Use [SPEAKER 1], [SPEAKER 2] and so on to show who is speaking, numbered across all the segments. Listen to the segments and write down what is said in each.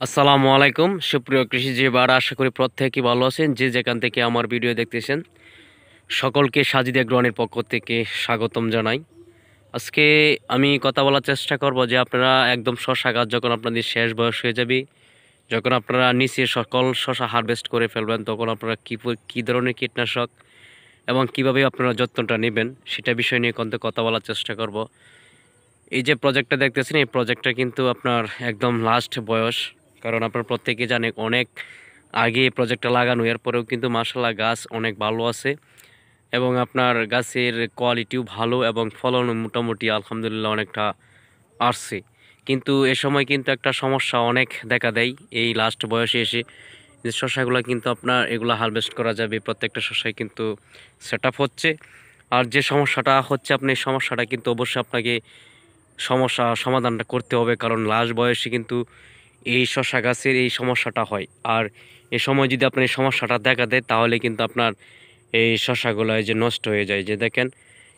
[SPEAKER 1] আসসালামু আলাইকুম সুপ্রিয় কৃষিজীবী ভাইরা, আশা করি প্রত্যেকেই ভালো আছেন। যে যেখান থেকে আমার ভিডিও দেখতেছেন সকলকে সাজিদ এগ্রোয়ানের পক্ষ থেকে স্বাগতম জানাই। আজকে আমি কথা বলার চেষ্টা করব যে আপনারা একদম শশা গাছ যখন আপনাদের শেষ বয়স হয়ে যাবে, যখন আপনারা নিচে সকল শশা হারভেস্ট করে ফেলবেন, তখন আপনারা কী ধরনের কীটনাশক এবং কিভাবে আপনারা যত্নটা নেবেন সেটা বিষয় নিয়ে কথা বলার চেষ্টা করব। এই যে প্রজেক্টটা দেখতেছেন, এই প্রজেক্টটা কিন্তু আপনার একদম লাস্ট বয়স। কারণ আপনার প্রত্যেকে জানে অনেক আগে এই প্রজেক্টটা লাগানো, এরপরেও কিন্তু মাশাআল্লাহ গাছ অনেক ভালো আছে এবং আপনার গাছের কোয়ালিটিও ভালো এবং ফলন মোটামুটি আলহামদুলিল্লাহ অনেকটা আসছে। কিন্তু এ সময় কিন্তু একটা সমস্যা অনেক দেখা দেয় এই লাস্ট বয়সে এসে, যে শসাগুলো কিন্তু আপনার এগুলো হারভেস্ট করা যাবে, প্রত্যেকটা শসায় কিন্তু সেট আপ হচ্ছে। আর যে সমস্যাটা হচ্ছে, আপনি এই সমস্যাটা কিন্তু অবশ্যই আপনাকে সমাধানটা করতে হবে, কারণ লাস্ট বয়সে কিন্তু এই শশা গাছের এই সমস্যাটা হয়। আর এ সময় যদি আপনার এই সমস্যাটা দেখা দেয়, তাহলে কিন্তু আপনার এই শশাগুলো এই যে নষ্ট হয়ে যায়। যে দেখেন,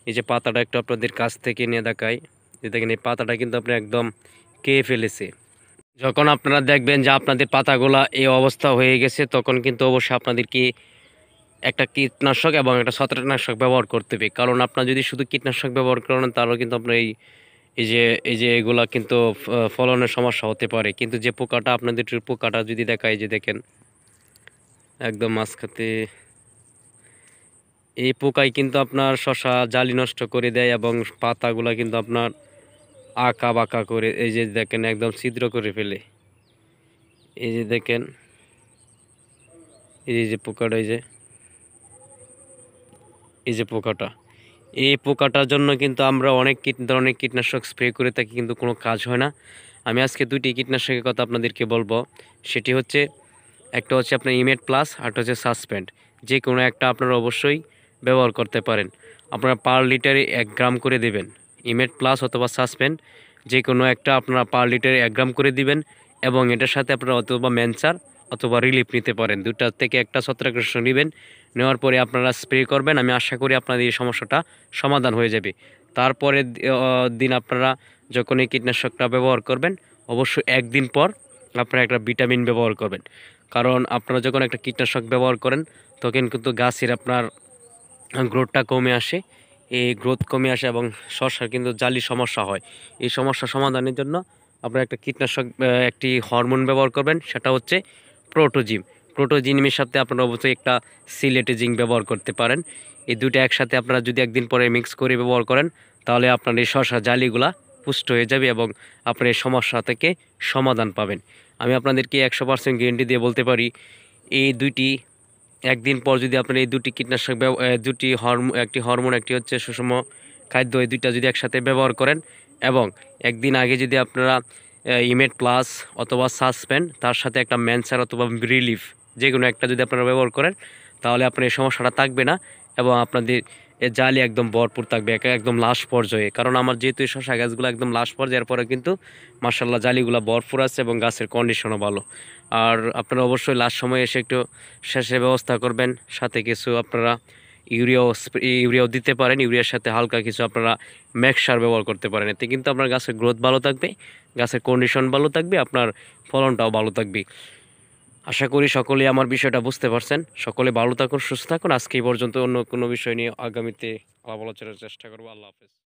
[SPEAKER 1] এই যে পাতাটা একটু আপনাদের কাছ থেকে নিয়ে দেখাই, যে দেখেন এই পাতাটা কিন্তু আপনি একদম খেয়ে ফেলেছে। যখন আপনারা দেখবেন যে আপনাদের পাতাগুলা এই অবস্থা হয়ে গেছে, তখন কিন্তু অবশ্যই আপনাদেরকে একটা কীটনাশক এবং একটা ছত্রাকনাশক ব্যবহার করতে হবে। কারণ আপনার যদি শুধু কীটনাশক ব্যবহার করেন, তাহলেও কিন্তু আপনার এই যে এগুলা কিন্তু ফলনের সমস্যা হতে পারে। কিন্তু যে পোকাটা আপনাদের পোকাটা যদি দেখায়, যে দেখেন একদম মাঝখাতে এই পোকাই কিন্তু আপনার শশা জালি নষ্ট করে দেয় এবং পাতাগুলা কিন্তু আপনার আঁকা বাঁকা করে, এই যে দেখেন একদম ছিদ্র করে ফেলে। এই যে দেখেন, এই যে পোকাটা, এই যে পোকাটা, এই পোকাটার জন্য কিন্তু আমরা অনেক ধরনের কীটনাশক স্প্রে করে থাকি, কিন্তু কোনো কাজ হয় না। আমি আজকে দুইটি কীটনাশকের কথা আপনাদেরকে বলবো। সেটি হচ্ছে, একটা হচ্ছে আপনার ইমেট প্লাস, আরটা হচ্ছে সাসপেন্ড। যে কোনো একটা আপনারা অবশ্যই ব্যবহার করতে পারেন। আপনারা পার লিটারে 1 গ্রাম করে দেবেন ইমেট প্লাস অথবা সাসপেন্ড, যে কোনো একটা আপনারা পার লিটারে 1 গ্রাম করে দিবেন। এবং এটার সাথে আপনারা অথবা ম্যানচার অথবা রিলিফ নিতে পারেন, দুটার থেকে একটা ছত্রাকনাশক নেবেন। নেওয়ার পরে আপনারা স্প্রে করবেন। আমি আশা করি আপনাদের এই সমস্যাটা সমাধান হয়ে যাবে। তারপরে দিন আপনারা যখন এই কীটনাশকটা ব্যবহার করবেন, অবশ্যই 1 দিন পর আপনারা একটা ভিটামিন ব্যবহার করবেন। কারণ আপনারা যখন একটা কীটনাশক ব্যবহার করেন, তখন কিন্তু গাছের আপনার গ্রোথটা কমে আসে। এই গ্রোথ কমে আসে এবং শসার কিন্তু জালি সমস্যা হয়। এই সমস্যা সমাধানের জন্য আপনারা একটা কীটনাশক, একটি হরমোন ব্যবহার করবেন, সেটা হচ্ছে প্রোটোজিম। প্রোটোজিমের সাথে আপনারা অবশ্যই একটা সিলেটে জিঙ্ক ব্যবহার করতে পারেন। এই দুটো একসাথে আপনারা যদি 1 দিন পরে মিক্স করে ব্যবহার করেন, তাহলে আপনার এই শসা জালিগুলা পুষ্ট হয়ে যাবে এবং আপনার এই সমস্যা থেকে সমাধান পাবেন। আমি আপনাদেরকে 100% গ্যারেন্টি দিয়ে বলতে পারি, এই দুইটি 1 দিন পর যদি আপনার এই দুটি কীটনাশক দুটি একটি হরমোন, একটি হচ্ছে সুষম খাদ্য, এই দুইটা যদি একসাথে ব্যবহার করেন এবং 1 দিন আগে যদি আপনারা ইমেট প্লাস অথবা সাসপেন্ড, তার সাথে একটা ম্যানসার অথবা রিলিফ, যে কোনো একটা যদি আপনারা ব্যবহার করেন, তাহলে আপনার এই সমস্যাটা থাকবে না এবং আপনাদের এ জালি একদম ভরপুর থাকবে, একদম লাস্ট পর্যায়ে। কারণ আমার যেহেতু এই শসা গাছগুলো একদম লাস্ট পর্যায়ে, এরপরে কিন্তু মার্শাল্লাহ জালিগুলো ভরপুর আছে এবং গাছের কন্ডিশনও ভালো। আর আপনারা অবশ্যই লাস্ট সময়ে এসে একটু সেচের ব্যবস্থা করবেন। সাথে কিছু আপনারা ইউরিয়াও দিতে পারেন। ইউরিয়ার সাথে হালকা কিছু আপনারা ম্যাক্স সার ব্যবহার করতে পারেন। এতে কিন্তু আপনার গাছের গ্রোথ ভালো থাকবে, গাছের কন্ডিশন ভালো থাকবে, আপনার ফলনটাও ভালো থাকবে। আশা করি সকলেই আমার বিষয়টা বুঝতে পারছেন। সকলে ভালো থাকুন, সুস্থ থাকুন। আজকে এই পর্যন্ত, অন্য কোনো বিষয় নিয়ে আগামীতে আলাপ আলোচনার চেষ্টা করবো। আল্লাহ হাফেজ।